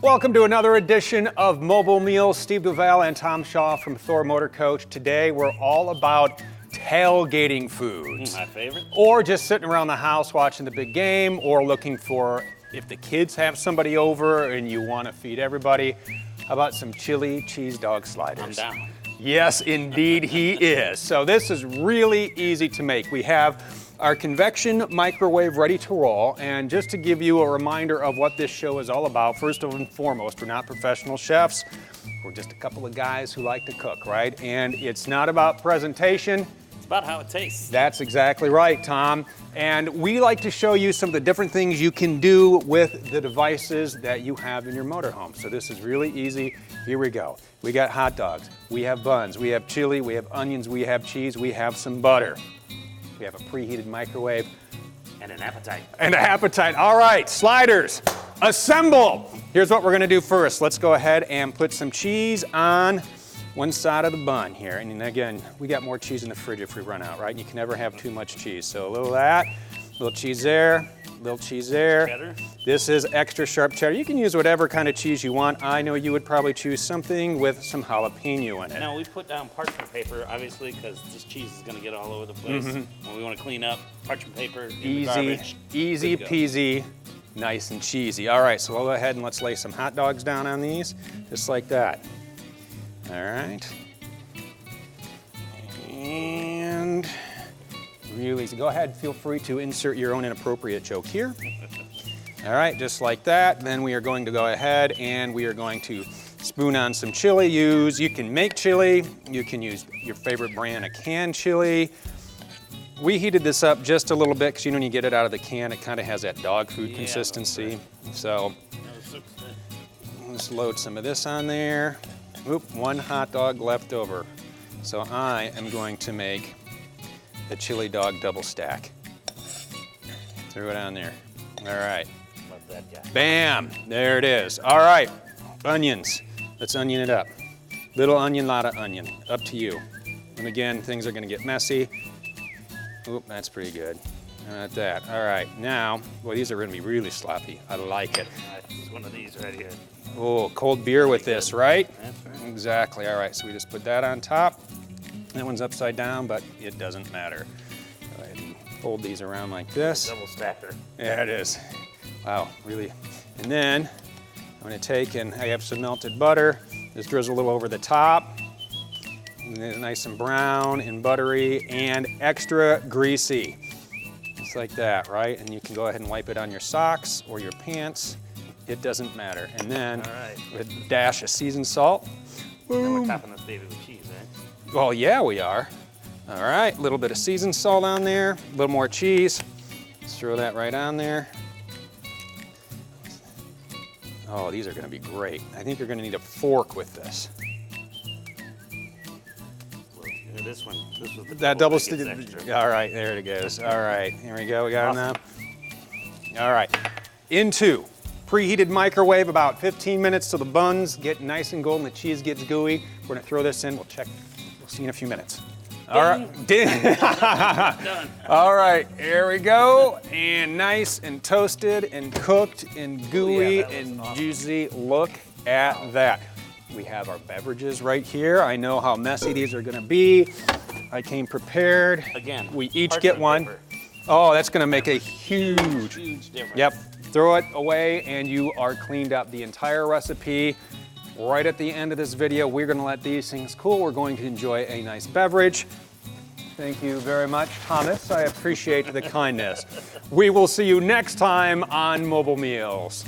Welcome to another edition of Mobile Meals. Steve Duval and Tom Shaw from Thor Motor Coach. Today we're all about tailgating foods. My favorite. Or just sitting around the house watching the big game, or looking for, if the kids have somebody over and you want to feed everybody, how about some chili cheese dog sliders? I'm down. Yes, indeed he is. So this is really easy to make. We have our convection microwave ready to roll, and just to give you a reminder of what this show is all about, first and foremost, we're not professional chefs. We're just a couple of guys who like to cook, right? And it's not about presentation. It's about how it tastes. That's exactly right, Tom. And we like to show you some of the different things you can do with the devices that you have in your motorhome. So this is really easy. Here we go. We got hot dogs, we have buns, we have chili, we have onions, we have cheese, we have some butter. We have a preheated microwave. And an appetite. And an appetite. All right, sliders, assemble. Here's what we're gonna do first. Let's go ahead and put some cheese on one side of the bun here. And then again, we got more cheese in the fridge if we run out, right? You can never have too much cheese. So a little of that, a little cheese there, a little cheese there. Cheddar. This is extra sharp cheddar. You can use whatever kind of cheese you want. I know you would probably choose something with some jalapeno in it. Now we put down parchment paper, obviously, because this cheese is going to get all over the place. When we want to clean up, parchment paper in the garbage. Easy Good to go. peasy, nice and cheesy. All right, so we'll go ahead and let's lay some hot dogs down on these, just like that. All right. And really easy. Go ahead, feel free to insert your own inappropriate joke here. All right, just like that. Then we are going to go ahead and we are going to spoon on some chili. You can make chili. You can use your favorite brand of canned chili. We heated this up just a little bit because when you get it out of the can, it kind of has that dog food consistency. So let's load some of this on there. Oop, one hot dog left over. So I am going to make the chili dog double stack. Throw it on there. All right. Love that guy. Bam, there it is. All right, onions. Let's onion it up. Little onion, lot of onion, up to you. And again, things are gonna get messy. Oop, that's pretty good. How about that? All right, now, well, these are gonna be really sloppy. I like it. This is one of these right here. Oh, cold beer with this, right? That's right. Exactly, all right, so we just put that on top. That one's upside down, but it doesn't matter. Go ahead and fold these around like this. Double stacker. Yeah, it is. Wow, really. And then I'm gonna take, and I have some melted butter, just drizzle a little over the top. And then nice and brown and buttery and extra greasy. Just like that, right? And you can go ahead and wipe it on your socks or your pants. It doesn't matter. And then All right. a dash of seasoned salt. Then we're topping this baby with cheese, right? Well, yeah, we are. All right, a little bit of seasoned salt on there, a little more cheese. Let's throw that right on there. Oh, these are gonna be great. I think you're gonna need a fork with this. Look, this one. This was the That double that gets extra. all right, there it goes. All right, here we go, we got it now. All right, into preheated microwave, about 15 minutes till the buns get nice and golden, the cheese gets gooey. We're gonna throw this in, we'll see you in a few minutes. All right, Done. all right, here we go. And nice and toasted and cooked and gooey that was and awesome. juicy. Look at that. We have our beverages right here. I know how messy these are gonna be. I came prepared. Again, We each parchment get one. paper. Oh, that's gonna make a huge, Huge difference. yep. Throw it away and you are cleaned up. The entire recipe. Right at the end of this video, we're gonna let these things cool. We're going to enjoy a nice beverage. Thank you very much, Thomas. I appreciate the kindness. We will see you next time on Mobile Meals.